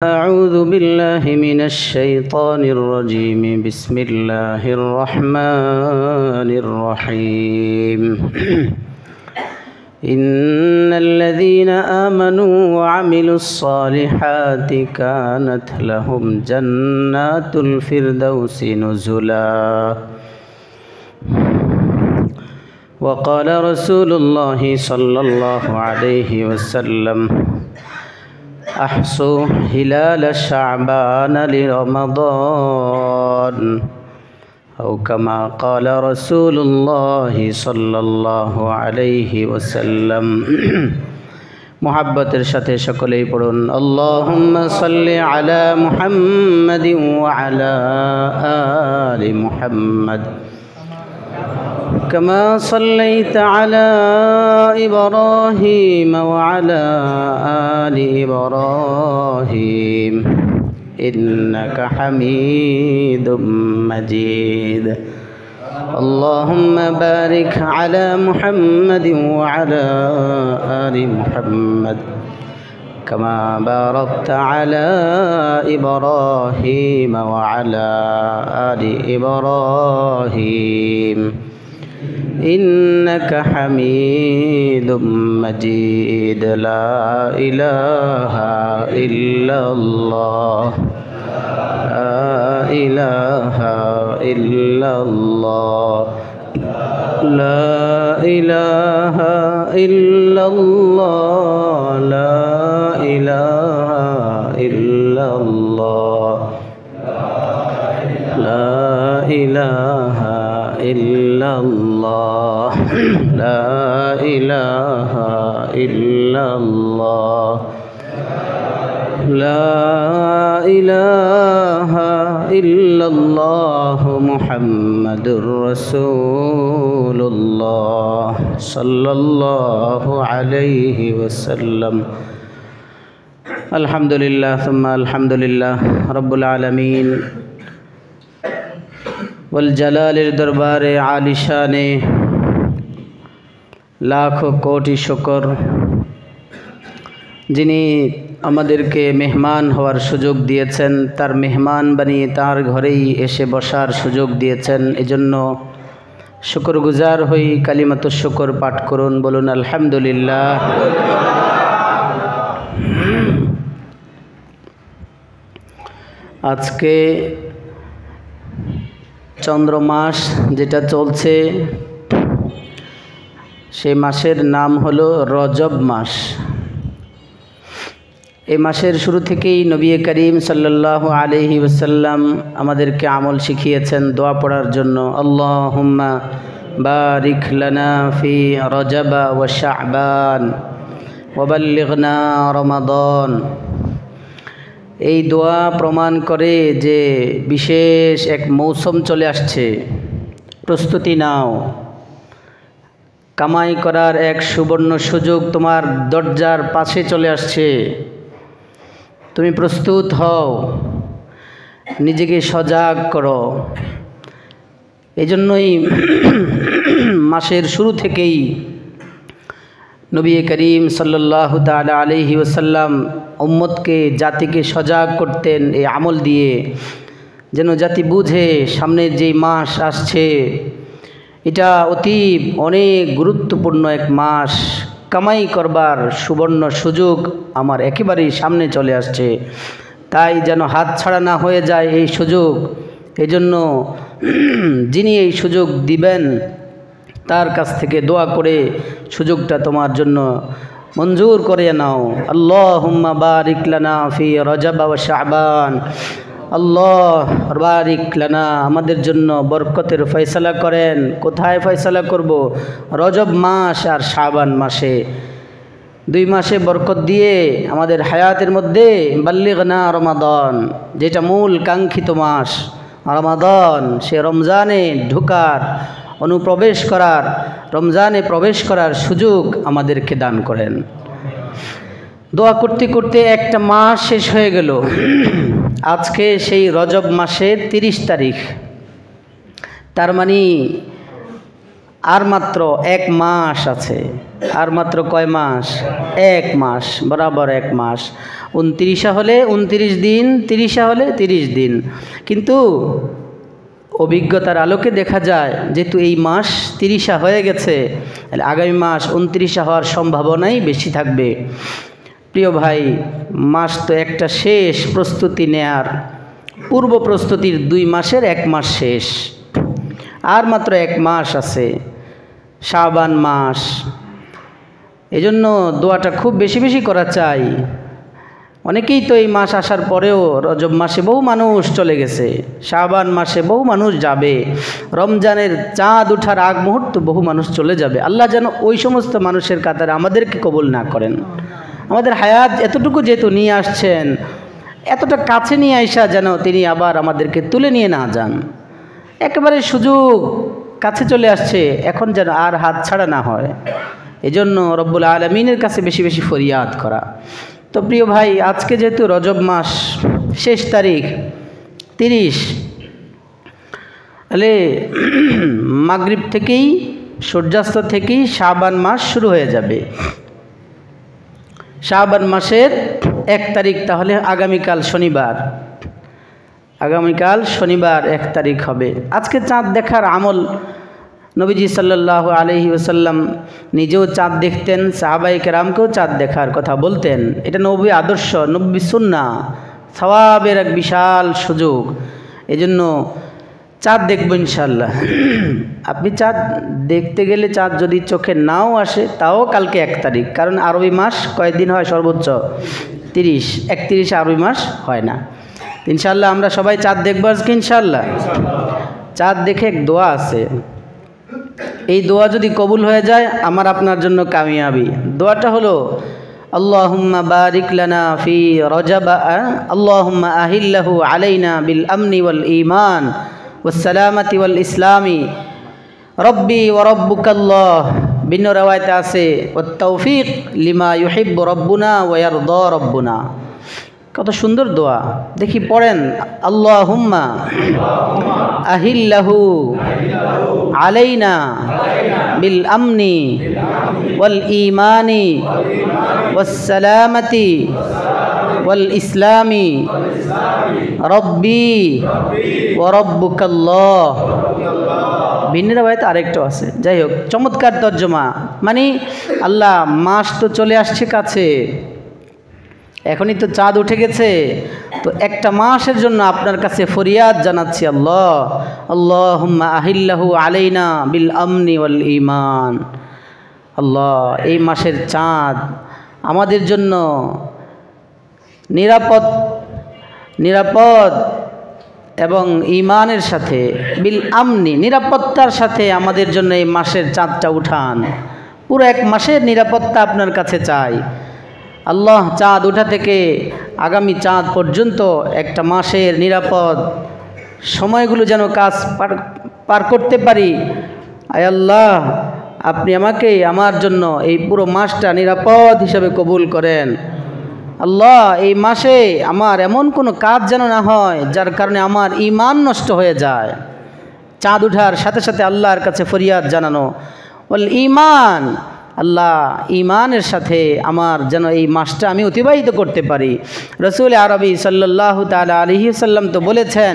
أعوذ بالله من الشيطان الرجيم بسم الله الرحمن الرحيم إن الذين آمنوا وعملوا الصالحات كانت لهم جنات الفردوس نزلا وقال رسول الله صلى الله عليه وسلم أحصوا هلال شعبان لرمضان أو كما قال رسول الله صلى الله عليه وسلم محبت الشتى شكلي پڑھن اللهم صل على محمد وعلى آل محمد كما صليت على إبراهيم وعلى آل إبراهيم إنك حميد مجيد اللهم بارك على محمد وعلى آل محمد كما باركت على إبراهيم وعلى آل إبراهيم إنك حميد مجيد لا إله إلا الله لا إله إلا الله لا إله إلا الله لا إله إلا الله لا إله إلا الله لا إله إلا الله لا إله إلا الله محمد رسول الله صلى الله عليه وسلم الحمد لله ثم الحمد لله رب العالمين वलजलालेर दरबारे आलिशाने लाखों कोटि शुक्र जिनी आमादेरके मेहमान हওয়ার সুযোগ দিয়েছেন তার মেহমান বানিয়ে তার ঘরেই এসে বসার সুযোগ দিয়েছেন এজন্য শুকরগুজার হই কালিমাতুশ শুকর পাঠ করুন বলুন আলহামদুলিল্লাহ আজকে চন্দ্র মাস যেটা চলছে সেই মাসের নাম হলো রজব মাস এই মাসের শুরু থেকেই নবী করিম সাল্লাল্লাহু আলাইহি ওয়াসাল্লাম আমাদেরকে আমল শিখিয়েছেন দোয়া পড়ার জন্য আল্লাহুম্মা বারিক লানা ফি রজব ওয়া শাবান ওয়া বাল্লিগনা রমাদান এই দোয়া প্রমাণ করে যে বিশেষ এক মৌসুম চলে আসছে প্রস্তুতি নাও কামাই করার এক সুবর্ণ সুযোগ তোমার দরজার পাশে চলে আসছে তুমি প্রস্তুত হও নিজেকে সজাগ করো এজন্যই মাসের শুরু থেকেই নবী করিম সাল্লাল্লাহু তাআলা আলাইহি ওয়াসাল্লাম উম্মতকে জাতিকে সজাগ করতেন এই আমল দিয়ে যেন জাতি বুঝে সামনের যে মাস আসছে এটা অতি অনেক গুরুত্বপূর্ণ এক মাস কামাই করবার সুবর্ণ সুযোগ আমার একেবারেই সামনে চলে আসছে তাই যেন হাতছাড়া না হয়ে যায় এই সুযোগ এজন্য যিনি এই সুযোগ দিবেন তার কাছ থেকে দোয়া করে সুযোগটা তোমার জন্য মঞ্জুর করে নাও আল্লাহুম্মা বারিক লানা ফি রজব ওয়া শাবান আল্লাহ বারিক লানা আমাদের জন্য বরকতের ফয়সালা করেন কোথায় ফয়সালা করব রজব মাস আর শাবান মাসে দুই মাসে বরকত দিয়ে আমাদের হায়াতের মধ্যে বাল্লিগনা রমাদান যেটা মূল কাঙ্ক্ষিত মাস রমাদান সে রমজানে ঢোকার অনুপ্রবেশ করার রমজানে প্রবেশ করার সুযোগ আমাদেরকে দান করেন দোয়া করতে করতে একটা মাস শেষ হয়ে গেল আজকে সেই রজব মাসের 30 তারিখ তার মানে আর মাত্র 1 মাস আছে। আর মাত্র কয় মাস? 1 মাস, বরাবর 1 মাস। 29 হলে 29 দিন, 30 হলে 30 দিন। কিন্তু অভিজ্ঞতার আলোকে দেখা যায় যেহেতু এই মাস 30 হয়ে গেছে, তাহলে আগামী মাস 29 হওয়ার সম্ভাবনাই বেশি থাকবে। প্রিয় ভাই, মাস তো একটা শেষ, প্রস্তুতি নেয়ার পূর্ব প্রস্তুতির 2 মাসের 1 মাস শেষ। আর মাত্র 1 মাস আছে, শাবান মাস। এজন্য দোয়াটা খুব বেশি বেশি করা চাই। অনেকেই তো এই মাস আসার পরেও রজব মাসে বহু মানুষ চলে গেছে, শাবান মাসে বহু মানুষ যাবে, রমজানের চাঁদ ওঠার আগ মুহূর্ত বহু মানুষ চলে যাবে। আল্লাহ যেন ওই সমস্ত মানুষের কাতারে আমাদেরকে কবুল না করেন। আমাদের হায়াত এতটুকু যেহেতু নিয়ে আসছেন, এতটা কাছে নিয়ে আইসা যেন তিনি আবার আমাদেরকে তুলে নিয়ে না যান। একেবারে সুযোগ কাছে চলে আসছে, এখন যেন আর হাত ছাড়া না হয়। এজন্য রব্বুল আলামিনের কাছে বেশি বেশি ফরিয়াদ করা। তো প্রিয় ভাই, আজকে যেহেতু রজব মাস শেষ তারিখ 30, তাহলে মাগরিব থেকেই, সূর্যাস্ত থেকেই শাবান মাস শুরু হয়ে যাবে। শাবান মাসের 1 তারিখ তাহলে আগামীকাল শনিবার, আগামীকাল শনিবার 1 তারিখ হবে। আজকে চাঁদ দেখার আমল নবীজি সাল্লাল্লাহু আলাইহি ওয়াসাল্লাম নিজেও চাঁদ দেখতেন, সাহাবায়ে কেরামকেও চাঁদ দেখার কথা বলতেন। এটা নবী আদর্শ, নবী সুন্নাহ, সওয়াবের এক বিশাল সুযোগ। এজন্য চাঁদ দেখব ইনশাআল্লাহ। আপনি চাঁদ দেখতে গেলে চাঁদ যদি চোখে নাও আসে তাও কালকে 1 তারিখ, কারণ আরবি মাস কয়দিন হয়? সর্বোচ্চ 30, 31 আরবি মাস হয় না। ইনশাআল্লাহ আমরা সবাই চাঁদ দেখব আজকে ইনশাআল্লাহ। চাঁদ দেখে এক দোয়া আছে, এই দোয়া যদি কবুল হয়ে যায় আমার আপনার জন্য কামিয়াবি। দোয়াটা হলো আল্লাহুম্মা বারিক লানা ফি রজব, আল্লাহুম্মা আহিল্লাহু আলাইনা বিল আমনি ওয়াল ঈমান ওয়াস সালামাতি ওয়াল ইসলামি রব্বি ওয়া রাব্বুকাল্লাহ। ভিন্ন রাওয়ায়াতে আছে ওয়াত তাওফিক লিমা ইউহিব্বু রাব্বুনা ওয়া ইয়ারদা রাব্বুনা। কত সুন্দর দোয়া, দেখি পড়েন। আল্লাহুম্মা আহিল্লাহু আলাইনা বিল আমনি ওয়াল ঈমানি ওয়াস সালামাতি ওয়াল ইসলামি রব্বি ওয়া রাব্বুকাল্লাহ। ভিন্ন রাওয়ায়াতে আরেকটা আছে। যাই হোক, চমৎকার তর্জমা। মানে আল্লাহ, মাস তো চলে আসছে কাছে, এখনই তো চাঁদ উঠে গেছে, তো একটা মাসের জন্য আপনার কাছে ফরিয়াদ জানাচ্ছি। আল্লাহ, আল্লাহুম্মা আহিল্লাহু আলাইনা বিল আমনি ওয়াল ঈমান। আল্লাহ, এই মাসের চাঁদ আমাদের জন্য নিরাপদ এবং ঈমানের সাথে, বিল আমনি নিরাপত্তার সাথে আমাদের জন্য এই মাসের চাঁদটা উঠান। পুরো 1 মাসের নিরাপত্তা আপনার কাছে চাই আল্লাহ। চাঁদ ওঠা থেকে আগামী চাঁদ পর্যন্ত একটা মাসের নিরাপদ সময়গুলো যেন কাজ পার করতে পারি। আয় আল্লাহ, আপনি আমাকে, আমার জন্য এই পুরো মাসটা নিরাপদ হিসাবে কবুল করেন। আল্লাহ, এই মাসে আমার এমন কোনো কাজ যেন না হয় যার কারণে আমার ঈমান নষ্ট হয়ে যায়। চাঁদ ওঠার সাথে সাথে আল্লাহর কাছে ফরিয়াদ জানানো, ওয়াল ঈমান। আল্লাহ, ঈমানের সাথে আমার যেন এই মাসটা আমি অতিবাহিত করতে পারি। রাসূল আরবি সাল্লাল্লাহু তাআলা আলাইহি ওয়াসাল্লাম তো বলেছেন,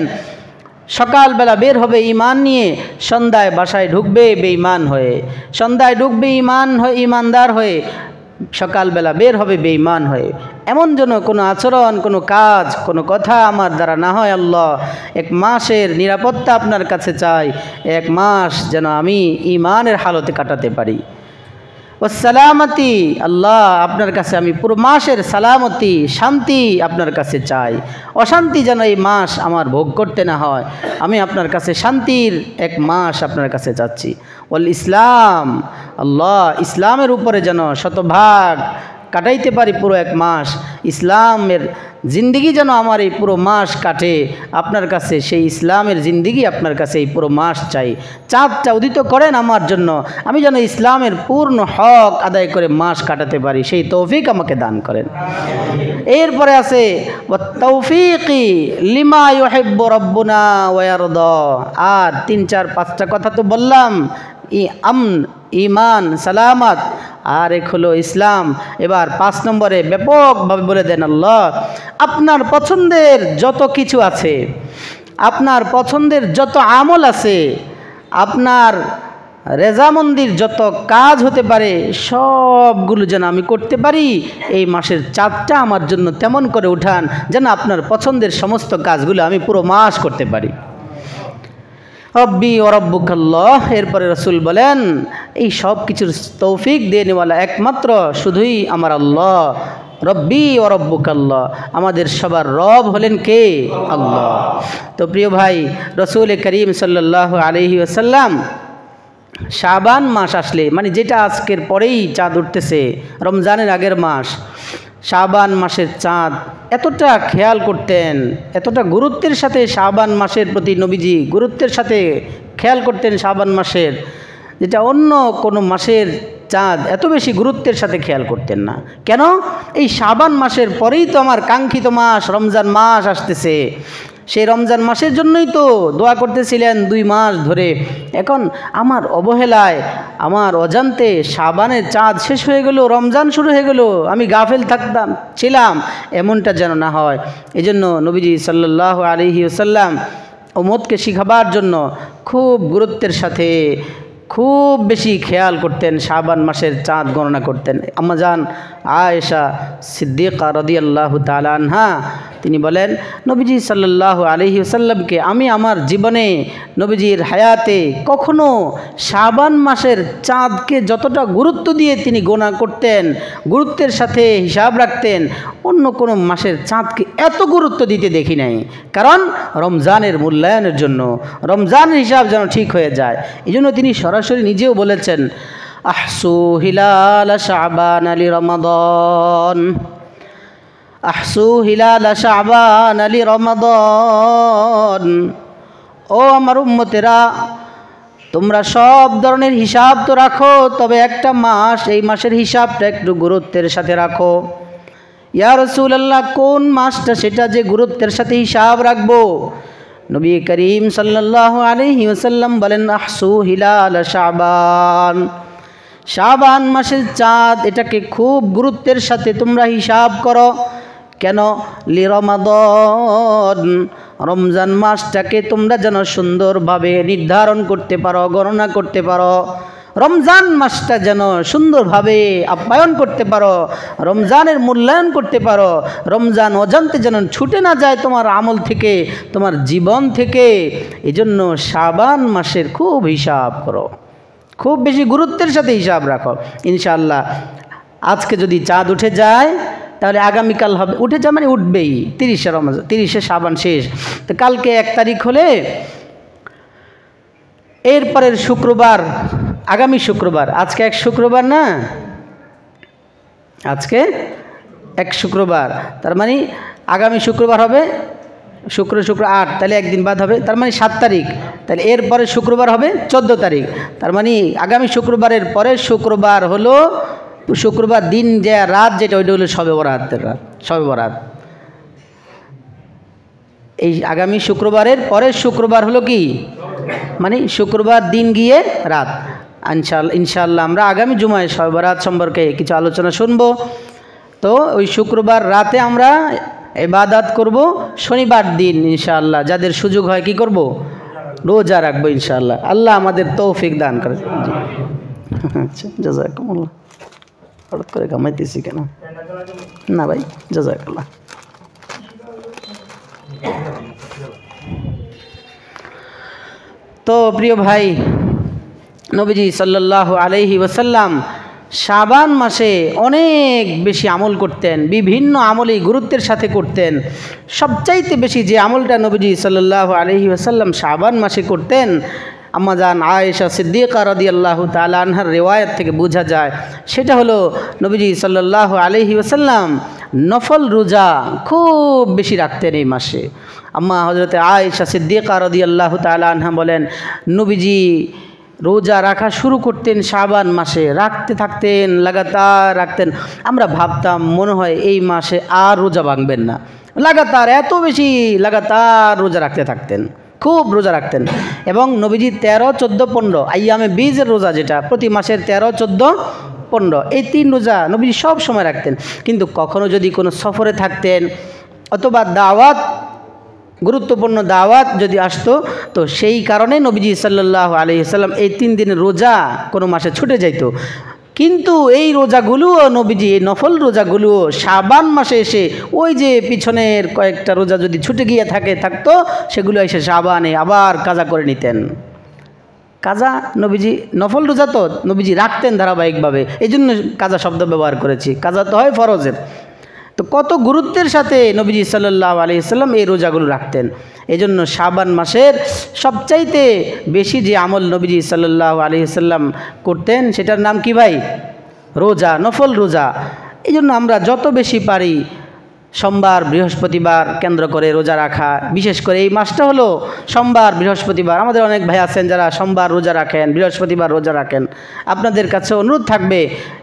সকালবেলা বের হবে ঈমান নিয়ে, সন্ধ্যায় বাসায় ঢুকবে বেঈমান হয়ে। সন্ধ্যায় ঢুকবে ঈমানদার হয়ে, সকালবেলা বের হবে বেঈমান হয়ে। এমন যেন কোনো আচরণ, কোনো কাজ, কোনো কথা আমার দ্বারা না হয়। আল্লাহ, 1 মাসের নিরাপত্তা আপনার কাছে চাই। 1 মাস যেন আমি ঈমানের হালতে কাটাতে পারি। সালামতি, আল্লাহ, আপনার কাছে আমি পুরো মাসের সালামতি, শান্তি আপনার কাছে চাই। অশান্তি যেন এই মাস আমার ভোগ করতে না হয়। আমি আপনার কাছে শান্তির 1 মাস আপনার কাছে চাচ্ছি। ওয়াল ইসলাম, আল্লাহ, ইসলামের উপরে যেন শতভাগ কাটাইতে পারি পুরো 1 মাস। ইসলামের জিন্দিগি যেন আমার এই পুরো মাস কাটে আপনার কাছে, সেই ইসলামের জিন্দিগি আপনার কাছে এই পুরো মাস চাই। চাঁদটা উদিত করেন আমার জন্য, আমি যেন ইসলামের পূর্ণ হক আদায় করে মাস কাটাতে পারি, সেই তৌফিক আমাকে দান করেন। এরপরে আছে ওয়াত তাওফিকি লিমা ইউহিব্বু রাব্বুনা ওয়া ইয়ারদা। আর 3, 4, 5টা কথা তো বললাম। আমন, ইমান, সালামত, আর এক হলো ইসলাম। এবার 5 নম্বরে ব্যাপকভাবে বলে দেন, আল্লাহ আপনার পছন্দের যত কিছু আছে, আপনার পছন্দের যত আমল আছে, আপনার রেজামন্দির যত কাজ হতে পারে সবগুলো যেন আমি করতে পারি। এই মাসের চাঁদটা আমার জন্য তেমন করে উঠান যেন আপনার পছন্দের সমস্ত কাজগুলো আমি পুরো মাস করতে পারি। রব্বি ও রব্বুকাল্লাহ। এরপরে রসুল বলেন এই সব কিছুর তৌফিক দিয়ে নেওয়ালা একমাত্র শুধুই আমার আল্লাহ। রব্বি ও রব্বুকাল্লাহ, আমাদের সবার রব হলেন কে? আল্লাহ। তো প্রিয় ভাই, রসুল করিম সাল্লাল্লাহু আলাইহি ওয়াসাল্লাম শাবান মাস আসলে, মানে যেটা আজকের পরেই চাঁদ উঠতেছে, রমজানের আগের মাস, শাবান মাসের চাঁদ এতটা খেয়াল করতেন, এতটা গুরুত্বের সাথে শাবান মাসের প্রতি নবীজি গুরুত্বের সাথে খেয়াল করতেন শাবান মাসের, যেটা অন্য কোনো মাসের চাঁদ এত বেশি গুরুত্বের সাথে খেয়াল করতেন না। কেন? এই শাবান মাসের পরেই তো আমার কাঙ্ক্ষিত মাস রমজান মাস আসতেছে। সেই রমজান মাসের জন্যই তো দোয়া করতেছিলেন 2 মাস ধরে। এখন আমার অবহেলায়, আমার অজান্তে শাবানের চাঁদ শেষ হয়ে গেল, রমজান শুরু হয়ে গেল, আমি গাফেল ছিলাম, এমনটা যেন না হয়। এজন্য নবীজি সাল্লাল্লাহু আলাইহি ওয়াসাল্লাম উম্মতকে শিখাবার জন্য খুব গুরুত্বের সাথে, খুব বেশি খেয়াল করতেন, শাবান মাসের চাঁদ গণনা করতেন। আম্মা জান আয়েশা সিদ্দিকা রাদিয়াল্লাহু তাআলা আনহা তিনি বলেন, নবীজি সাল্লাল্লাহু আলাইহি ওয়াসাল্লামকে আমি আমার জীবনে নবীজির হায়াতে কখনো শাবান মাসের চাঁদকে যতটা গুরুত্ব দিয়ে তিনি গণনা করতেন, গুরুত্বের সাথে হিসাব রাখতেন, অন্য কোনো মাসের চাঁদকে এত গুরুত্ব দিতে দেখি নাই। কারণ রমজানের মূল্যায়নের জন্য, রমজানের হিসাব যেন ঠিক হয়ে যায়। এই জন্য তিনি সরাসরি নিজেও বলেছেন, আহসু হিলাল শাবান আলি রমাদান, আহসু হিলাল শাবান আলি রমাদান। ও আমার উম্মতেরা, তোমরা সব ধরনের হিসাব তো রাখো, তবে একটা মাস, এই মাসের হিসাবটা একটু গুরুত্বের সাথে রাখো। ইয়া রাসূলুল্লাহ, কোন মাসটা সেটা যে গুরুত্বের সাথে হিসাব রাখবো? নবী করিম সাল্লাল্লাহু আলাইহি ওয়াসাল্লাম বলেন, আহসু হিলাল শাবান, শাবান মাসের চাঁদ এটাকে খুব গুরুত্বের সাথে তোমরা হিসাব করো। কেন? লি রমাদান, রমজান মাসটাকে তোমরা যেন সুন্দরভাবে নির্ধারণ করতে পারো, গণনা করতে পারো, রমজান মাসটা যেন সুন্দরভাবে আপ্যায়ন করতে পারো, রমজানের মূল্যায়ন করতে পারো, রমজান অজান্তে যেন ছুটে না যায় তোমার আমল থেকে, তোমার জীবন থেকে। এজন্য শাবান মাসের খুব হিসাব করো, খুব বেশি গুরুত্বের সাথে হিসাব রাখো। ইনশাআল্লাহ আজকে যদি চাঁদ উঠে যায় তাহলে আগামীকাল হবে, উঠে যায় মানে উঠবেই 30শে রমজান, 30শে শাবান শেষ, তো কালকে 1 তারিখ হলে এরপরের শুক্রবার, আগামী শুক্রবার, আজকে 1 শুক্রবার না, আজকে 1 শুক্রবার, তার মানে আগামী শুক্রবার হবে শুক্র 8, তাহলে একদিন বাদ হবে, তার মানে 7 তারিখ, তাহলে এরপরে শুক্রবার হবে 14 তারিখ, তার মানে আগামী শুক্রবারের পরে শুক্রবার হলো শুক্রবার দিন যে রাত যেটা, ওইটা হলো শবে বরাতের রাত, শবে বরাত। এই আগামী শুক্রবারের পরের শুক্রবার হলো কি, মানে শুক্রবার দিন গিয়ে রাত। ইনশাআল্লাহ আমরা আগামী জুমায় শবে বরাত সম্পর্কে কিছু আলোচনা শুনব। তো ওই শুক্রবার রাতে আমরা ইবাদত করব, শনিবার দিন ইনশাআল্লাহ যাদের সুযোগ হয় কি করব, রোজা রাখবো ইনশাআল্লাহ। আল্লাহ আমাদের তৌফিক দান করে। আচ্ছা, জাযাকুমুল্লাহ। হঠাৎ করে ঘামাইতেছি কেন? না ভাই, জাযাকাল্লাহ। তো প্রিয় ভাই, নবীজি সাল্লাল্লাহু আলাইহি ওয়াসাল্লাম শাবান মাসে অনেক বেশি আমল করতেন, বিভিন্ন আমলই গুরুত্বের সাথে করতেন। সবচাইতে বেশি যে আমলটা নবীজি সাল্লাল্লাহু আলাইহি ওয়াসাল্লাম শাবান মাসে করতেন, আম্মা জান আয়েশা সিদ্দিকা রাদিয়াল্লাহু তাআলা আনহার রিওয়ায়াত থেকে বোঝা যায়, সেটা হলো নবীজি সাল্লাল্লাহু আলাইহি ওয়াসাল্লাম নফল রোজা খুব বেশি রাখতেন এই মাসে। আম্মা হযরতে আয়েশা সিদ্দিকা রাদিয়াল্লাহু তাআলা আনহা বলেন, নবীজি রোজা রাখা শুরু করতেন শাবান মাসে, রাখতে থাকতেন, লাগাতার রাখতেন। আমরা ভাবতাম মনে হয় এই মাসে আর রোজা ভাঙবেন না, লাগাতার এত বেশি লাগাতার রোজা রাখতে থাকতেন, খুব রোজা রাখতেন। এবং নবীজি 13, 14, 15 আইয়ামে বীজের রোজা, যেটা প্রতি মাসের 13, 14, 15 এই 3 রোজা নবীজি সব সময় রাখতেন। কিন্তু কখনো যদি কোনো সফরে থাকতেন অথবা দাওয়াত, গুরুত্বপূর্ণ দাওয়াত যদি আসতো, তো সেই কারণে নবীজি সাল্লাল্লাহু আলাইহি ওয়াসাল্লাম এই 3 দিনের রোজা কোনো মাসে ছুটে যাইত। কিন্তু এই রোজাগুলোও নবীজি, এই নফল রোজাগুলোও শাবান মাসে এসে ওই যে পিছনের কয়েকটা রোজা যদি ছুটে গিয়ে থাকতো, সেগুলো এসে শাবানে আবার কাজা করে নিতেন। কাজা নবীজি, নফল রোজা তো নবীজি রাখতেন ধারাবাহিকভাবে, এই জন্য কাজা শব্দ ব্যবহার করেছি। কাজা তো হয় ফরজের। তো কত গুরুত্বের সাথে নবীজি সাল্লাল্লাহু আলাইহি ওয়াসাল্লাম এই রোজাগুলো রাখতেন। এই জন্য শাবান মাসের সবচাইতে বেশি যে আমল নবীজি সাল্লাল্লাহু আলাইহি ওয়াসাল্লাম করতেন, সেটার নাম কি ভাই? রোজা, নফল রোজা। এই জন্য আমরা যত বেশি পারি সোমবার, বৃহস্পতিবার কেন্দ্র করে রোজা রাখা, বিশেষ করে এই মাসটা হলো সোমবার, বৃহস্পতিবার। আমাদের অনেক ভাই আছেন যারা সোমবার রোজা রাখেন, বৃহস্পতিবার রোজা রাখেন। আপনাদের কাছে অনুরোধ থাকবে,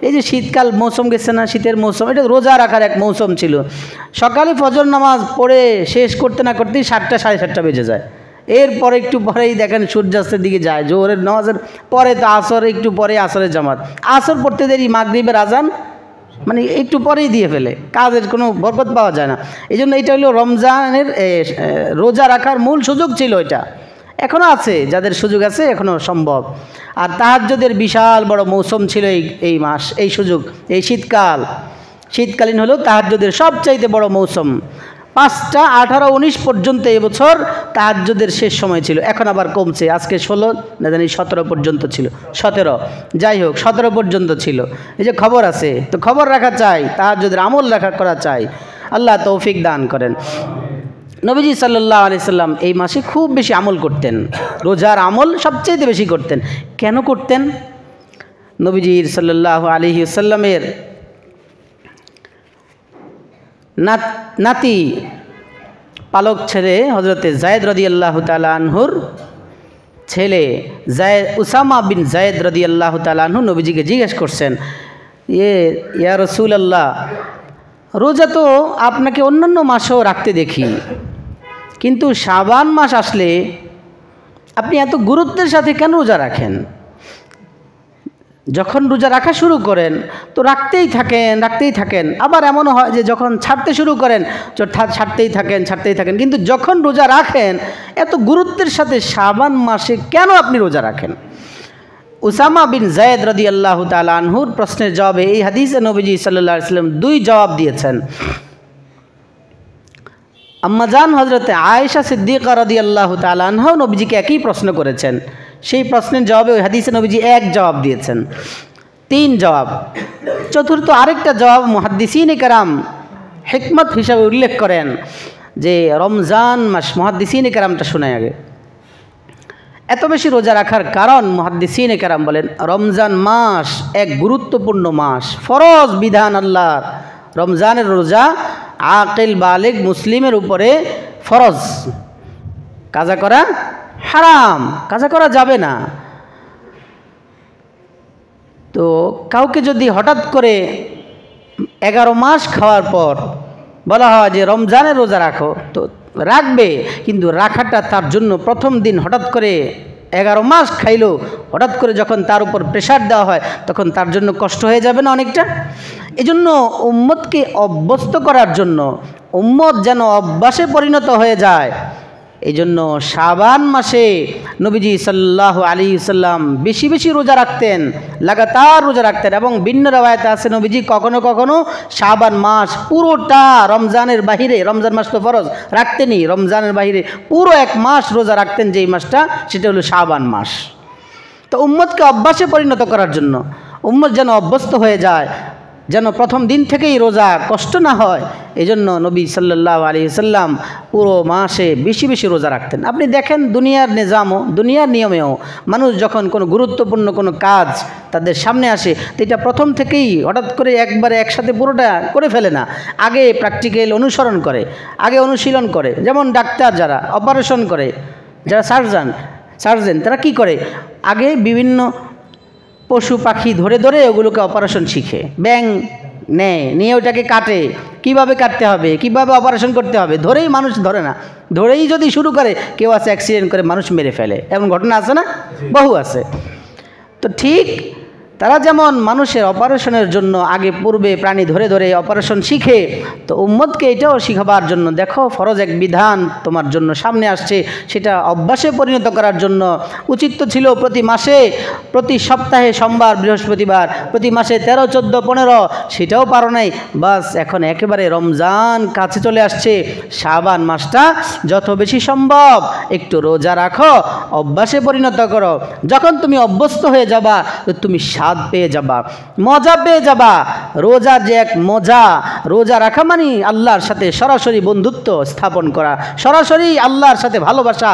এই যে শীতকাল মৌসুম গেছে না, শীতের মৌসুম, এটা রোজা রাখার এক মৌসুম ছিল। সকালে ফজর নামাজ পড়ে শেষ করতে না করতেই 7টা, 7:30 বেজে যায়। এরপরে একটু পরেই দেখেন সূর্যাস্তের দিকে যায়। জোহরের নামাজের পরে তো আসর, একটু পরে আসরের জামাত, আসর পড়তে দেরি মাগরিবের আজান, মানে একটু পরেই দিয়ে ফেলে, কাজের কোনো বরকত পাওয়া যায় না। এই জন্য এটা হলো রমজানের রোজা রাখার মূল সুযোগ ছিল। এটা এখনও আছে, যাদের সুযোগ আছে এখনও সম্ভব। আর তাহাজ্জুদের বিশাল বড় মৌসুম ছিল এই মাস, এই সুযোগ, এই শীতকালীন হলো তাহাজ্জুদের সবচাইতে বড় মৌসুম। 5টা 18, 19 পর্যন্ত এবছর তাহাজ্জুদের শেষ সময় ছিল। এখন আবার কমছে, আজকে 16 না জানি 17 পর্যন্ত ছিল, 17, যাই হোক 17 পর্যন্ত ছিল। এই যে খবর আছে, তো খবর রাখা চাই, তাহাজ্জুদের আমল করা চাই। আল্লাহ তৌফিক দান করেন। নবীজি সাল্লাল্লাহু আলাইহি সাল্লাম এই মাসে খুব বেশি আমল করতেন, রোজার আমল সবচেয়ে বেশি করতেন। কেন করতেন? নবীজির সাল্লাল্লাহু আলাইহি সাল্লামের নাতি পালক ছেলে হজরতে যায়েদ রাদিয়াল্লাহু তাআলা আনহুর ছেলে উসামা বিন যায়েদ রাদিয়াল্লাহু তাআলা আনহু নবীজিকে জিজ্ঞেস করছেন, ইয়া রাসূলুল্লাহ, রোজা তো আপনাকে অন্যান্য মাসেও রাখতে দেখি, কিন্তু শাবান মাস আসলে আপনি এত গুরুত্বের সাথে কেন রোজা রাখেন? যখন রোজা রাখা শুরু করেন তো রাখতেই থাকেন, আবার এমনও হয় যে যখন ছাড়তে শুরু করেন ছাড়তেই থাকেন, কিন্তু যখন রোজা রাখেন এত গুরুত্বের সাথে শাবান মাসে কেন আপনি রোজা রাখেন? উসামা বিন যায়েদ রাদিয়াল্লাহু তাআলা আনহুর প্রশ্নের জবাবে এই হাদিসে নবীজি সাল্লাল্লাহু আলাইহি ওয়াসাল্লাম 2 জবাব দিয়েছেন। আম্মাজান হযরতে আয়েশা সিদ্দিকা রাদিয়াল্লাহু তাআলা আনহাও নবীজিকে একই প্রশ্ন করেছেন। সেই প্রশ্নের জবাবে ওই হাদিসে নবীজি 1 জবাব দিয়েছেন, 3 জবাব। চতুর্থ আরেকটা জবাব মুহাদ্দিসিনে কেরাম হিকমত হিসাবে উল্লেখ করেন যে রমজান মাস, মুহাদ্দিসিনে কেরামটা শোনায় আগে। এত বেশি রোজা রাখার কারণ মুহাদ্দিসিনে কেরাম বলেন, রমজান মাস এক গুরুত্বপূর্ণ মাস, ফরজ বিধান আল্লাহর। রমজানের রোজা আকিল বালিগ মুসলিমের উপরে ফরজ, কাজা করা হারাম, কাজা করা যাবে না। তো কাউকে যদি হঠাৎ করে 11 মাস খাওয়ার পর বলা হয় যে রমজানের রোজা রাখো, তো রাখবে, কিন্তু রাখাটা তার জন্য প্রথম দিন হঠাৎ করে 11 মাস খাইলো, হঠাৎ করে যখন তার উপর প্রেশার দেওয়া হয় তখন তার জন্য কষ্ট হয়ে যাবে না অনেকটা। এজন্য উম্মতকে অভ্যস্ত করার জন্য, উম্মত যেন অভ্যাসে পরিণত হয়ে যায়, এই জন্য শাবান মাসে নবীজি সাল্লাল্লাহু আলাইহি ওয়াসাল্লাম বেশি বেশি রোজা রাখতেন, লাগাতার রোজা রাখতেন। এবং ভিন্ন রাওয়ায়াতে আছে নবীজি কখনো কখনো শাবান মাস পুরোটা, রমজানের বাহিরে, রমজান মাস তো ফরজ রাখতেনই, রমজানের বাহিরে পুরো 1 মাস রোজা রাখতেন, যেই মাসটা সেটা হলো শাবান মাস। তো উম্মতকে অভ্যাসে পরিণত করার জন্য, উম্মত যেন অভ্যস্ত হয়ে যায়, যেন প্রথম দিন থেকেই রোজা কষ্ট না হয়, এই জন্য নবী সাল্লাল্লাহু আলাইহি ওয়াসাল্লাম পুরো মাসে বেশি বেশি রোজা রাখতেন। আপনি দেখেন দুনিয়ার নিজামও, দুনিয়ার নিয়মেও মানুষ যখন কোনো গুরুত্বপূর্ণ কোনো কাজ তাদের সামনে আসে, তো এটা প্রথম থেকেই হঠাৎ করে একবারে একসাথে পুরোটা করে ফেলে না, আগে প্র্যাকটিক্যাল অনুসরণ করে, আগে অনুশীলন করে। যেমন ডাক্তার যারা অপারেশন করে, যারা সার্জন তারা কি করে, আগে বিভিন্ন পশু পাখি ধরে ধরে ওগুলোকে অপারেশন শিখে, ব্যাং নেয়, নিয়ে ওটাকে কাটে। কিভাবে কাটতে হবে, কিভাবে অপারেশন করতে হবে, ধরেই মানুষ ধরে না, ধরেই যদি শুরু করে কেউ আছে অ্যাক্সিডেন্ট করে মানুষ মেরে ফেলে, এমন ঘটনা আছে না? বহু আছে। তো ঠিক তারা যেমন মানুষের অপারেশনের জন্য আগে পূর্বে প্রাণী ধরে ধরে অপারেশন শিখে, তো উম্মতকে এটাও শিখাবার জন্য, দেখো ফরজ এক বিধান তোমার জন্য সামনে আসছে, সেটা অভ্যাসে পরিণত করার জন্য উচিত তো ছিল প্রতি মাসে, প্রতি সপ্তাহে সোমবার বৃহস্পতিবার, প্রতি মাসে 13, 14, 15, সেটাও পারো নাই। বাস এখন একেবারে রমজান কাছে চলে আসছে, শাবান মাসটা যত বেশি সম্ভব একটু রোজা রাখো, অভ্যাসে পরিণত করো। যখন তুমি অভ্যস্ত হয়ে যাবা তো তুমি স্বাদ পেয়ে যাবা, মজা পেয়ে যাবা। রোজার যে এক মজা, রোজা রাখা মানে আল্লাহর সাথে সরাসরি বন্ধুত্ব স্থাপন করা, সরাসরি আল্লাহর সাথে ভালোবাসা,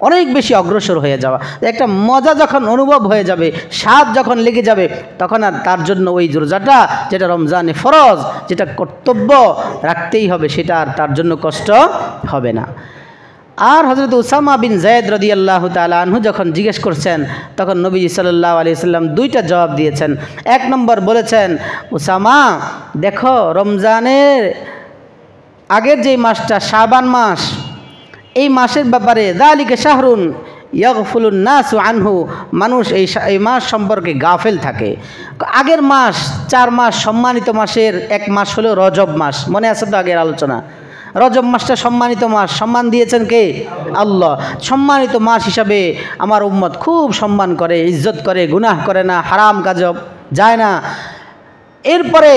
অনেক বেশি অগ্রসর হয়ে যাওয়া। একটা মজা যখন অনুভব হয়ে যাবে, স্বাদ যখন লেগে যাবে, তখন আর তার জন্য ওই রোজাটা যেটা রমজানে ফরজ, যেটা কর্তব্য রাখতেই হবে, সেটা আর তার জন্য কষ্ট হবে না। আর হযরত উসামা বিন যায়েদ রাদিয়াল্লাহু তাআলা আনহু যখন জিজ্ঞেস করছেন, তখন নবীজি সাল্লাল্লাহু আলাইহি সাল্লাম দুইটা জবাব দিয়েছেন। এক নম্বর বলেছেন, উসামা দেখো রমজানের আগের যে মাসটা শাবান মাস, এই মাসের ব্যাপারে যালিকা শাহরুন ইয়াগফুলুন নাসু আনহু, মানুষ এই মাস সম্পর্কে গাফেল থাকে। আগের মাস 4 মাস সম্মানিত মাসের এক মাস হলো রজব মাস, মনে আছে তো আগের আলোচনা? রজব মাসটা সম্মানিত মাস, সম্মান দিয়েছেন কে? আল্লাহ। সম্মানিত মাস হিসাবে আমার উম্মত খুব সম্মান করে, ইজ্জত করে, গুনাহ করে না, হারাম কাজ যায় না। এরপরে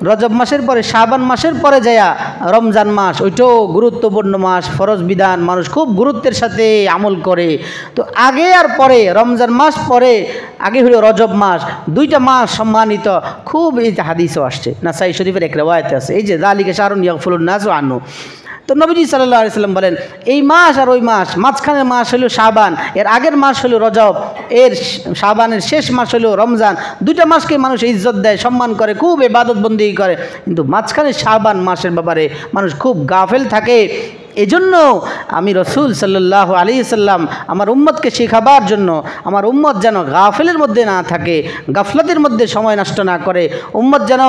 রজব মাসের পরে শাবান মাসের পরে যায়া রমজান মাস, ওইটাও গুরুত্বপূর্ণ মাস, ফরজ বিধান মানুষ খুব গুরুত্বের সাথে আমল করে। তো আগে আর পরে, রমজান মাস পরে, আগে হলো রজব মাস, দুইটা মাস সম্মানিত খুব। এই হাদিসও আসছে, নাসাই শরীফের এক রিওয়ায়াতে আছে, এই যে যালিকা শাহরুন ইয়াগফুলুন নাসু আনহু। তো নবীজি সাল্লাল্লাহু আলাইহি সাল্লাম বলেন, এই মাস আর ওই মাস, মাঝখানের মাস হলো শাবান, এর আগের মাস হলো রজব, এর শাবানের শেষ মাস হলো রমজান। দুইটা মাসকে মানুষ ইজ্জত দেয়, সম্মান করে, খুব ইবাদত বন্দেগী করে, কিন্তু মাঝখানে শাবান মাসের ব্যাপারে মানুষ খুব গাফেল থাকে। এজন্য আমি রসুল সাল্লাল্লাহু আলাইহি সাল্লাম আমার উম্মতকে শেখাবার জন্য, আমার উম্মত যেন গাফেলের মধ্যে না থাকে, গাফলাতের মধ্যে সময় নষ্ট না করে, উম্মত যেন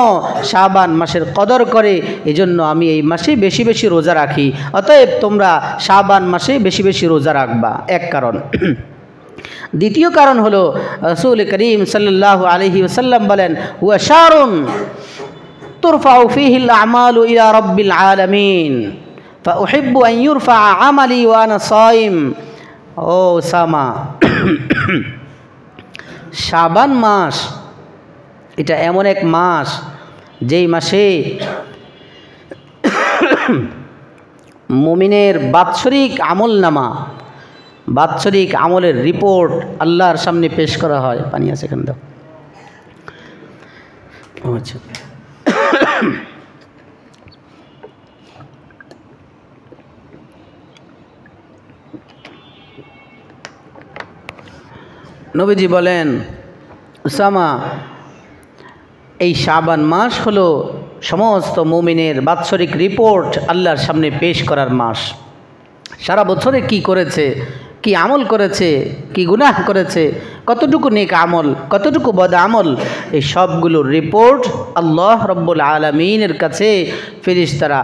শাবান মাসের কদর করে, এজন্য আমি এই মাসে বেশি বেশি রোজা রাখি। অতএব তোমরা শাবান মাসে বেশি বেশি রোজা রাখবা, এক কারণ। দ্বিতীয় কারণ হলো রাসূল করিম সাল্লাল্লাহু আলাইহি ওয়াসাল্লাম বলেন, হুয়া শাহরুন তুরফাউ ফীহিল আমালু ইলা রাব্বিল আলামিন ফাউহিব্বু আন ইউরফা আমালি ওয়া আনা সাইম। ও উসামা, শাবান মাস এটা এমন এক মাস, যেই মাসে মুমিনের বাৎসরিক আমল নামা, বাৎসরিক আমলের রিপোর্ট আল্লাহর সামনে পেশ করা হয়। পানি আছে এখানে দাও। আচ্ছা, নবীজি বলেন, উসামা এই শাবান মাস হলো সমস্ত মুমিনের বাৎসরিক রিপোর্ট আল্লাহর সামনে পেশ করার মাস। সারা বছরে কি করেছে, কি আমল করেছে, কি গুনাহ করেছে, কতটুকু নেক আমল, কতটুকু বদ আমল, এই সবগুলোর রিপোর্ট আল্লাহ রব্বুল আলামিনের কাছে ফেরেশতারা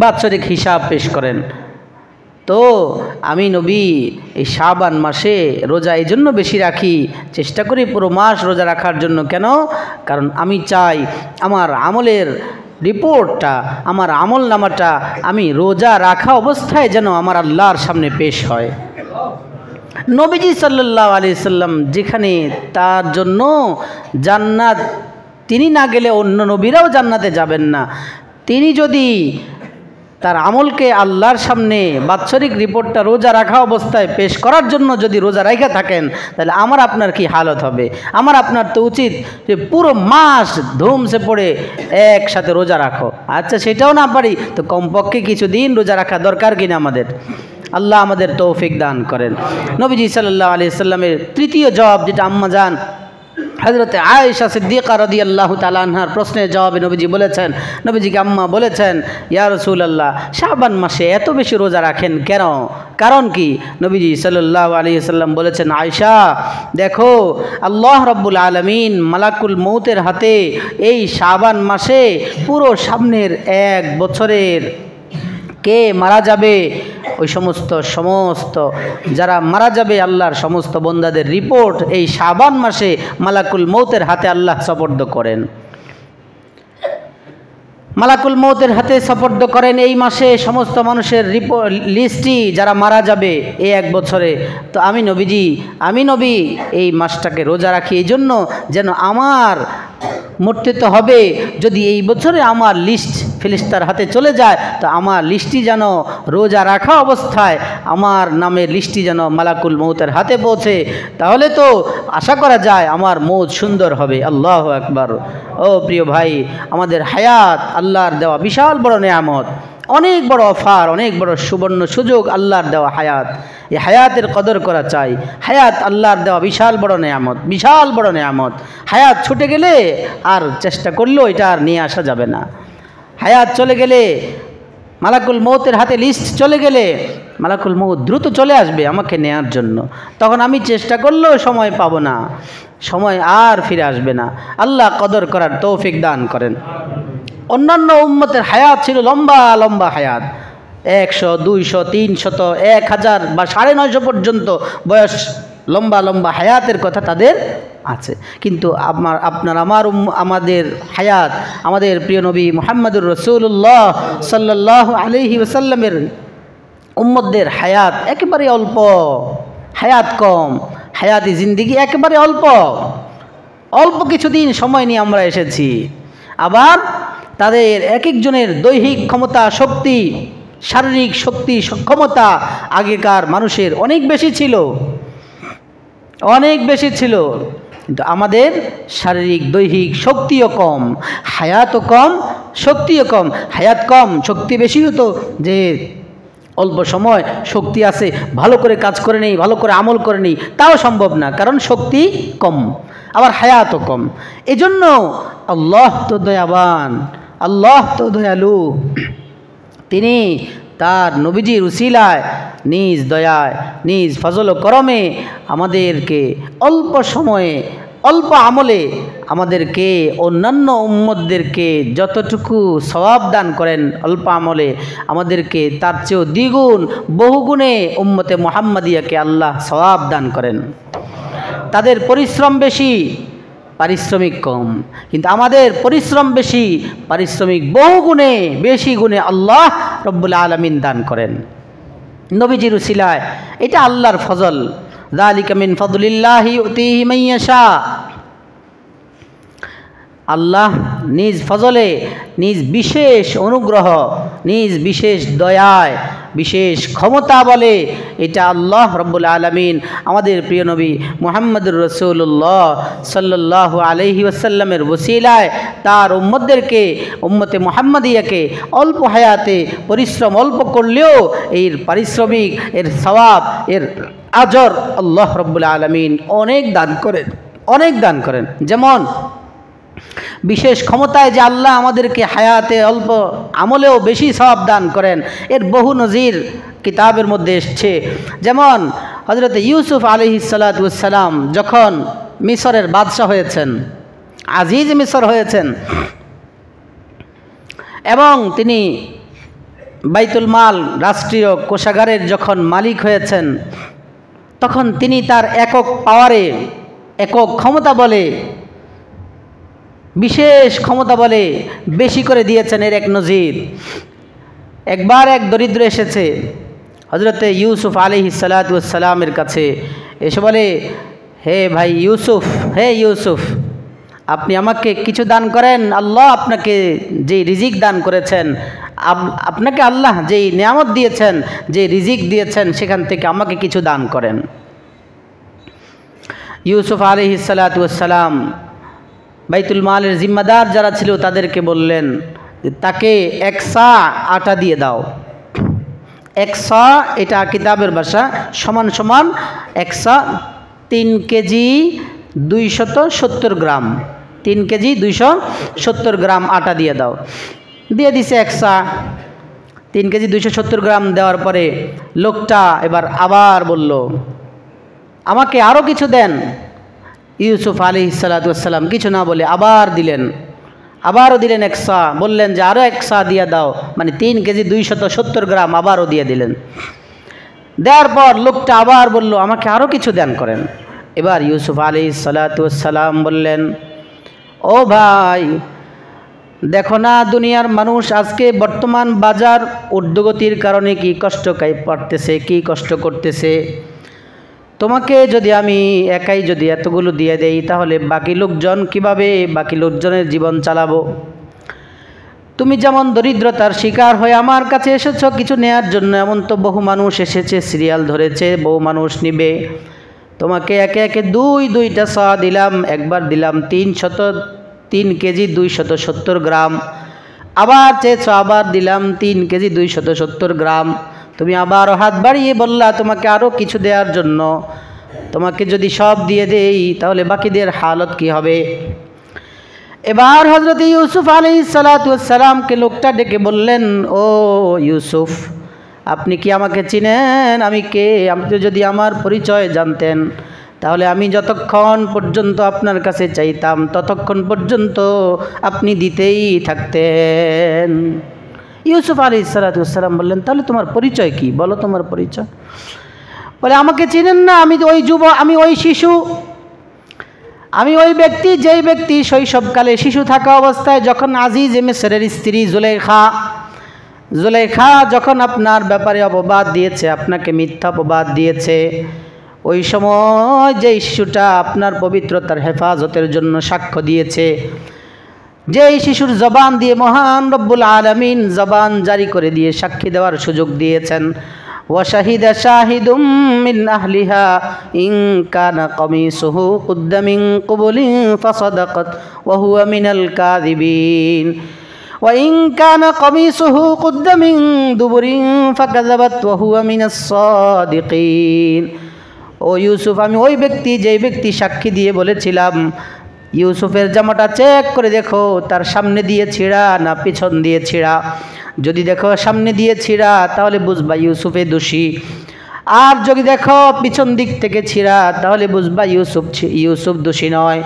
বাৎসরিক হিসাব পেশ করেন। তো আমি নবী এই শাবান মাসে রোজা এই জন্য বেশি রাখি, চেষ্টা করি পুরো মাস রোজা রাখার জন্য। কেন? কারণ আমি চাই আমার আমলের রিপোর্টটা, আমার আমল নামাটা আমি রোজা রাখা অবস্থায় যেন আমার আল্লাহর সামনে পেশ হয়। নবীজি সাল্লাল্লাহু আলাইহি সাল্লাম যেখানে তার জন্য জান্নাত, তিনি না গেলে অন্য নবীরাও জান্নাতে যাবেন না। তিনি যদি তার আমলকে আল্লাহর সামনে বাৎসরিক রিপোর্টটা রোজা রাখা অবস্থায় পেশ করার জন্য যদি রোজা রাখা থাকেন, তাহলে আমার আপনার কি হালত হবে? আমার আপনার তো উচিত যে পুরো মাস ধুমসে পড়ে একসাথে রোজা রাখো। আচ্ছা, সেটাও না পারি তো কমপক্ষে কিছুদিন রোজা রাখা দরকার কিনা আমাদের? আল্লাহ আমাদের তৌফিক দান করেন। নবীজি সাল্লাল্লাহু আলাইহি সাল্লামের তৃতীয় জবাব, যেটা আম্মা জান হযরতে আয়েশা সিদ্দিকা রাদিয়াল্লাহু তাআলা আনহার প্রশ্নের জবাবে নবীজি বলেছেন, নবীজিকে আম্মা বলেছেন, ইয়া রাসূলুল্লাহ, শাবান মাসে এত বেশি রোজা রাখেন কেন? কারণ কি? নবীজি সাল্লাল্লাহু আলাইহি সাল্লাম বলেছেন, আয়েশা দেখো, আল্লাহ রাব্বুল আলামিন মালাকুল মউতের হাতে এই শাবান মাসে পুরো সামনের এক বছরের কে মারা যাবে ওই সমস্ত যারা মারা যাবে আল্লাহর সমস্ত বান্দাদের রিপোর্ট এই শাবান মাসে মালাকুল মউতের হাতে আল্লাহ সুপর্দ করেন। মালাকুল মউতের হাতে সুপর্দ করেন এই মাসে সমস্ত মানুষের লিস্টই যারা মারা যাবে এই এক বছরে। তো আমি নবী এই মাসটাকে রোজা রাখি এই জন্য যেন আমার মরতে তো হবে, যদি এই বছরে আমার লিস্ট ফেরেশতার হাতে চলে যায় তো আমার লিস্টটি যেন রোজা রাখা অবস্থায় আমার নামের লিস্টটি যেন মালাকুল মউতের হাতে পৌঁছে, তাহলে তো আশা করা যায় আমার মৌত সুন্দর হবে। আল্লাহু আকবার। ও প্রিয় ভাই, আমাদের হায়াত আল্লাহর দেওয়া বিশাল বড় নেয়ামত, অনেক বড় অফার, অনেক বড় সুবর্ণ সুযোগ আল্লাহর দেওয়া হায়াত। এই হায়াতের কদর করা চাই। হায়াত আল্লাহর দেওয়া বিশাল বড় নেয়ামত, বিশাল বড় নেয়ামত। হায়াত ছুটে গেলে আর চেষ্টা করলেও এটা আর নিয়ে আসা যাবে না। হায়াত চলে গেলে, মালাকুল মউতের হাতে লিস্ট চলে গেলে মালাকুল মউত দ্রুত চলে আসবে আমাকে নেয়ার জন্য। তখন আমি চেষ্টা করলেও সময় পাবো না, সময় আর ফিরে আসবে না। আল্লাহ কদর করার তৌফিক দান করেন। অন্যান্য উম্মতের হায়াত ছিল লম্বা লম্বা হায়াত, 100, 200, 300, 1000 বা 950 পর্যন্ত বয়স, লম্বা লম্বা হায়াতের কথা তাদের আছে। কিন্তু আমাদের হায়াত, আমাদের প্রিয় নবী মুহাম্মদুর রাসূলুল্লাহ সাল্লাল্লাহু আলাইহি ওয়াসাল্লামের উম্মতদের হায়াত একেবারে অল্প, হায়াত কম, হায়াতি জিন্দিগি একেবারে অল্প কিছুদিন সময় নিয়ে আমরা এসেছি। আবার তাদের এক একজনের দৈহিক ক্ষমতা, শক্তি, শারীরিক শক্তি, সক্ষমতা আগেকার মানুষের অনেক বেশি ছিল, কিন্তু আমাদের শারীরিক দৈহিক শক্তিও কম, হায়াতও কম, শক্তিও কম। হায়াত কম, শক্তি বেশি হতো যে অল্প সময় শক্তি আছে, ভালো করে কাজ করে নেই, ভালো করে আমল করে নেই, তাও সম্ভব না, কারণ শক্তি কম, আবার হায়াতও কম। এজন্য আল্লাহ তো দয়াবান, আল্লাহ তো দয়ালু, তিনি তার নবীজির উসিলায় নিজ দয়ায়, নিজ ফজল ও করমে আমাদেরকে অল্প সময়ে, অল্প আমলে আমাদেরকে অন্যান্য উম্মতদেরকে যতটুকু সওয়াব দান করেন, অল্প আমলে আমাদেরকে তার চেয়েও দ্বিগুণ বহুগুণে উম্মতে মুহাম্মাদিয়াকে আল্লাহ সওয়াব দান করেন। তাদের পরিশ্রম বেশি, পারিশ্রমিক কম, কিন্তু আমাদের পরিশ্রম বেশি, পারিশ্রমিক বহুগুণে বেশি গুণে আল্লাহ রব্বুল আলামিন দান করেন নবীজির উসিলায়। এটা আল্লাহর ফজল। যালিকা মিন ফাদলিল্লাহি ইউতিহি মান ইয়াশা। আল্লাহ নিজ ফজলে, নিজ বিশেষ অনুগ্রহ, নিজ বিশেষ দয়ায়, বিশেষ ক্ষমতা বলে এটা আল্লাহ রব্বুল আলামিন আমাদের প্রিয় নবী মুহাম্মদুর রাসূলুল্লাহ সাল্লাল্লাহু আলাইহি ওয়াসাল্লামের ওসিলায় তার উম্মতদেরকে, উম্মতে মুহাম্মাদিয়াকে অল্প হায়াতে পরিশ্রম অল্প করলেও এর পারিশ্রমিক, এর সওয়াব, এর আজর আল্লাহ রব্বুল আলামিন অনেক দান করেন। যেমন বিশেষ ক্ষমতায় যে আল্লাহ আমাদেরকে হায়াতে অল্প আমলেও বেশি সওয়াব দান করেন, এর বহু নজির কিতাবের মধ্যে এসছে। যেমন হযরত ইউসুফ আলাইহিস সালাতু ওয়াস সালাম যখন মিশরের বাদশাহ হয়েছেন, আজিজ মিশর হয়েছেন, এবং তিনি বাইতুল মাল, রাষ্ট্রীয় কোষাগারের যখন মালিক হয়েছেন, তখন তিনি তার একক পাওয়ারে, একক ক্ষমতা বলে, বিশেষ ক্ষমতা বলে বেশি করে দিয়েছেন। এর এক নজির, একবার এক দরিদ্র এসেছে হযরতে ইউসুফ আলাইহিস সালাতু ওয়াস সালামের কাছে, এসে বলে, হে ভাই ইউসুফ, হে ইউসুফ, আপনি আমাকে কিছু দান করেন। আল্লাহ আপনাকে যেই রিজিক দান করেছেন, আপনাকে আল্লাহ যেই নিয়ামত দিয়েছেন, যে রিজিক দিয়েছেন, সেখান থেকে আমাকে কিছু দান করেন। ইউসুফ আলাইহিস সালাতু ওয়াস সালাম বাইতুল মালের জিম্মাদার যারা ছিল তাদেরকে বললেন, তাকে 1 সা আটা দিয়ে দাও। 1 সা, এটা কিতাবের ভাষা, সমান 1 সা 3 কেজি 270 গ্রাম, 3 কেজি 270 গ্রাম আটা দিয়ে দাও। দিয়ে দিছে 1 সা। 3 কেজি 270 গ্রাম দেওয়ার পরে লোকটা এবার আবার বলল, আমাকে আরও কিছু দেন। ইউসুফ আলাইহিস সালাতু ওয়াস সালাম কিছু না বলে আবার দিলেন, আবারও দিলেন 1 সা। বললেন যে আরও 1 সা দিয়ে দাও, মানে 3 কেজি 270 গ্রাম আবারও দিয়ে দিলেন। দেওয়ার পর লোকটা আবার বলল, আমাকে আরও কিছু দান করেন। এবার ইউসুফ আলাইহিস সালাতু ওয়াস সালাম বললেন, ও ভাই, দেখো না দুনিয়ার মানুষ আজকে বর্তমান বাজার ঊর্ধ্বগতির কারণে কি কষ্ট পাড়তেছে, কি কষ্ট করতেছে। তোমাকে যদি আমি একাই যদি এতগুলো দিয়ে দেই, তাহলে বাকি লোকজন কিভাবে বাকি লোকজনের জীবন চালাবো? তুমি যেমন দরিদ্রতার শিকার হয়ে আমার কাছে এসেছো কিছু নেয়ার জন্য, এমন তো বহু মানুষ এসেছে, সিরিয়াল ধরেছে, বহু মানুষ নিবে। তোমাকে একে একে দুইটা সা দিলাম, একবার দিলাম 3 কেজি 270 গ্রাম, আবার চেয়েছো আবার দিলাম 3 কেজি 270 গ্রাম। তুমি আবার হাত বাড়িয়ে বললা তোমাকে আরও কিছু দেওয়ার জন্য। তোমাকে যদি সব দিয়ে দেই তাহলে বাকিদের হালত কি হবে? এবার হযরত ইউসুফ আলাইহিস সালাতু ওয়াস সালামকে লোকটা ডেকে বললেন, ও ইউসুফ, আপনি কি আমাকে চিনেন? আমি কে? আপনি যদি আমার পরিচয় জানতেন তাহলে আমি যতক্ষণ পর্যন্ত আপনার কাছে চাইতাম ততক্ষণ পর্যন্ত আপনি দিতেই থাকতেন। ইউসুফ আলাইহিস সালাতু ওয়াস সালাম বললেন, তাহলে তোমার পরিচয় কি? বলো তোমার পরিচয়। বলে, আমাকে চিনেন না? আমি ওই আমি ওই শিশু, আমি ওই ব্যক্তি যেই ব্যক্তি শৈশবকালে শিশু থাকা অবস্থায় যখন আজিজ মিসরের স্ত্রী জুলেখা যখন আপনার ব্যাপারে অপবাদ দিয়েছে, আপনাকে মিথ্যা অপবাদ দিয়েছে, ওই সময় যেই শিশুটা আপনার পবিত্রতার হেফাজতের জন্য সাক্ষ্য দিয়েছে, যেই শিশুর জবান দিয়ে মহান রব্বুল আলামিন জবান জারি করে দিয়ে সাক্ষী দেওয়ার সুযোগ দিয়েছেন, ওয়াশাহিদা শাহিদুম মিন আহলিহা ইন কানা কামিসুহু কুদ্দা মিন কুবুলিন ফাসাদাকাত ওয়া হুয়া মিনাল কাযিবিন ওয়া ইন কানা কামিসুহু কুদ্দা মিন দুবুরিন ফাকাযাবাত ওয়া হুয়া মিনাস সাদিকিন। ও ইউসুফ, আমি ওই ব্যক্তি যেই ব্যক্তি সাক্ষী দিয়ে বলেছিলাম ইউসুফের জামাটা চেক করে দেখো তার সামনে দিয়ে ছিঁড়া না পিছন দিয়ে ছিঁড়া। যদি দেখো সামনে দিয়ে ছিঁড়া তাহলে বুঝবা ইউসুফে দোষী, আর যদি দেখো পিছন দিক থেকে ছিঁড়া তাহলে বুঝবা ইউসুফ দোষী নয়।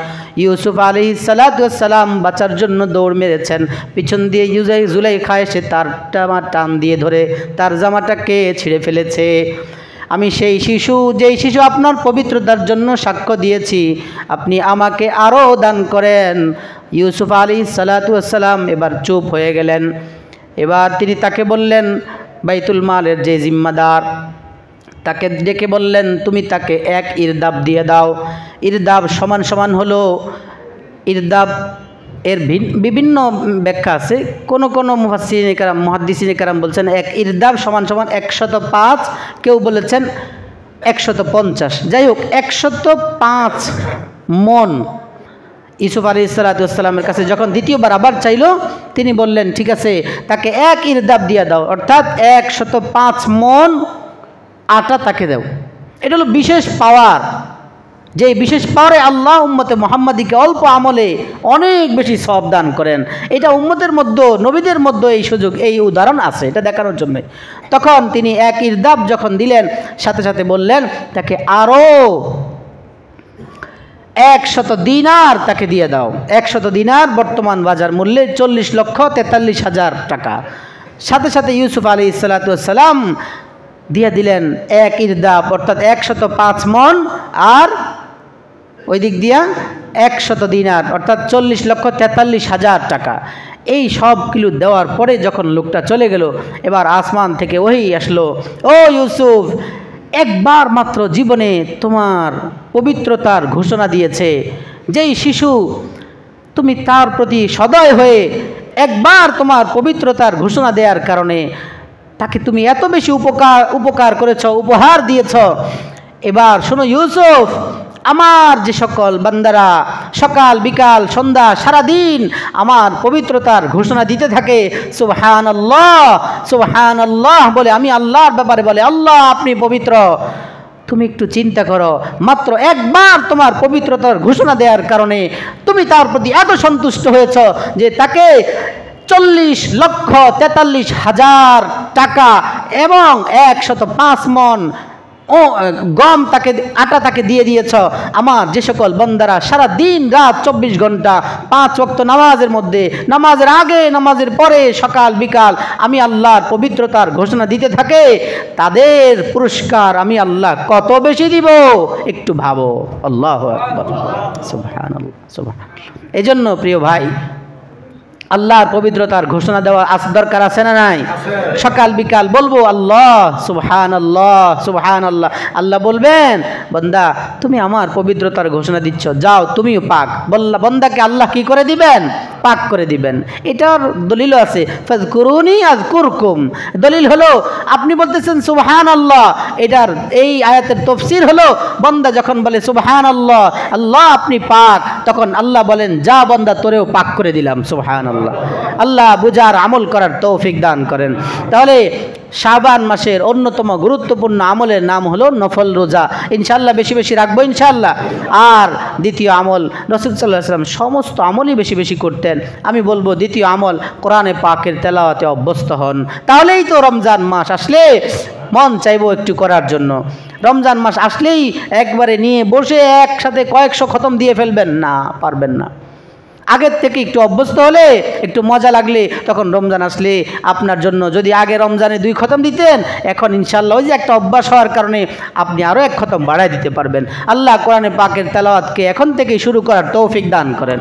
ইউসুফ আলাইহিস সালাতু ওয়াস সালাম বাঁচার জন্য দৌড় মেরেছেন, পিছন দিয়ে জুলাইখা এসে তার টান দিয়ে ধরে তার জামাটাকে ছিঁড়ে ফেলেছে। আমি সেই শিশু, যেই শিশু আপনার পবিত্রতার জন্য সাক্ষ্য দিয়েছি, আপনি আমাকে আরও দান করেন। ইউসুফ আলাইহিস সালাতু ওয়াস সালাম এবার চুপ হয়ে গেলেন। এবার তিনি তাকে বললেন, বাইতুল মালের যে জিম্মাদার, তাকে ডেকে বললেন, তুমি তাকে 1 ইরদাব দিয়ে দাও। ইরদাব সমান সমান হলো, ইরদাব এর বিভিন্ন ব্যাখ্যা আছে। কোন মুহাদ্দিসিনে কেরাম বলছেন 1 ইরদাব সমান সমান 105, কেউ বলেছেন 150। যাই হোক, 105 মন ইউসুফ আলাইহিস সালাতু ওয়াস সালামের কাছে যখন দ্বিতীয়বার আবার চাইল, তিনি বললেন, ঠিক আছে, তাকে 1 ইরদাব দিয়ে দাও, অর্থাৎ 105 মন আটা তাকে দাও। এটা হলো বিশেষ পাওয়ার, যে বিশেষ পাওয়ারে আল্লাহ উম্মতে মুহাম্মাদিকে অল্প আমলে অনেক বেশি সওয়াব দান করেন। এটা উম্মতের মধ্যে, নবীদের মধ্যে এই সুযোগ, এই উদাহরণ আছে, এটা দেখানোর জন্য। তখন তিনি 1 ইরদাব যখন দিলেন, সাথে সাথে বললেন তাকে আরও 100 দিনার তাকে দিয়ে দাও। 100 দিনার বর্তমান বাজার মূল্যে 40,43,000 টাকা। সাথে সাথে ইউসুফ আলাইহিস সালাতু ওয়াস সালাম দিয়ে দিলেন 1 ইরদাব, অর্থাৎ 105 মন, আর ওই দিক দিয়া 100 দিনার, অর্থাৎ 40,43,000 টাকা। এই সব কিলো দেওয়ার পরে যখন লোকটা চলে গেল, এবার আসমান থেকে ওহী আসলো, ও ইউসুফ, একবার মাত্র জীবনে তোমার পবিত্রতার ঘোষণা দিয়েছে যেই শিশু, তুমি তার প্রতি সদয় হয়ে একবার তোমার পবিত্রতার ঘোষণা দেওয়ার কারণে তাকে তুমি এত বেশি উপকার করেছ, উপহার দিয়েছ। এবার শোনো ইউসুফ, আমার যে সকল বান্দারা সকাল বিকাল সন্ধ্যা সারাদিন আমার পবিত্রতার ঘোষণা দিতে থাকে, সুবহানাল্লাহ সুবহানাল্লাহ বলে, আমি আল্লাহর ব্যাপারে বলে, আল্লাহ আপনি পবিত্র, তুমি একটু চিন্তা করো, মাত্র একবার তোমার পবিত্রতার ঘোষণা দেওয়ার কারণে তুমি তার প্রতি এত সন্তুষ্ট হয়েছ যে তাকে 40,43,000 টাকা এবং 105 মণ গম আটা তাকে দিয়ে দিয়েছ। আমার যে সকল বান্দারা সারা দিন রাত 24 ঘন্টা 5 ওয়াক্ত নামাজের মধ্যে, নামাজের আগে নামাজের পরে, সকাল বিকাল আমি আল্লাহর পবিত্রতার ঘোষণা দিতে থাকে, তাদের পুরস্কার আমি আল্লাহ কত বেশি দিব একটু ভাবো। আল্লাহু আকবার, সুবহানাল্লাহ, সুবহানাল্লাহ। এজন্য প্রিয় ভাই, আল্লাহর পবিত্রতার ঘোষণা দেওয়া দরকার আছে না নাই? সকাল বিকাল বলবো আল্লাহ সুবহানাল্লাহ, সুবহানাল্লাহ। আল্লাহ বলবেন, বান্দা তুমি আমার পবিত্রতার ঘোষণা দিচ্ছ, যাও তুমিও পাক। বান্দাকে আল্লাহ কি করে দিবেন? পাক করে দিবেন। এটার দলিল আছে, ফাযকুরুনি আযকুরকুম। দলিল হলো আপনি বলতেছেন সুবহানাল্লাহ, এটার এই আয়াতের তাফসীর হলো বান্দা যখন বলে সুবহানাল্লাহ, আল্লাহ আপনি পাক, তখন আল্লাহ বলেন যা বান্দা তোরেও পাক করে দিলাম। সুবহানাল্লাহ। আল্লাহ বুঝার আমল করার তৌফিক দান করেন। তাহলে শাবান মাসের অন্যতম গুরুত্বপূর্ণ আমলের নাম হলো নফল রোজা। ইনশাআল্লাহ বেশি বেশি রাখবো ইনশাআল্লাহ। আর দ্বিতীয় আমল, রাসূল সাল্লাল্লাহু আলাইহি ওয়াসাল্লাম সমস্ত আমলই বেশি বেশি করতেন। আমি বলবো দ্বিতীয় আমল, কোরআনে পাকের তেলাওয়াতে অভ্যস্ত হন। তাহলেই তো রমজান মাস আসলে মন চাইবো একটু করার জন্য। রমজান মাস আসলেই একবারে নিয়ে বসে একসাথে কয়েকশো খতম দিয়ে ফেলবেন না, পারবেন না। আগের থেকে একটু অভ্যস্ত হলে, একটু মজা লাগলে, তখন রমজান আসলে আপনার জন্য, যদি আগে রমজানে 2 খতম দিতেন, এখন ইনশাআল্লাহ ওই যে একটা অভ্যাস হওয়ার কারণে আপনি আরও 1 খতম বাড়ায় দিতে পারবেন। আল্লাহ কোরআনে পাকের তেলাওয়াতকে এখন থেকেই শুরু করার তৌফিক দান করেন।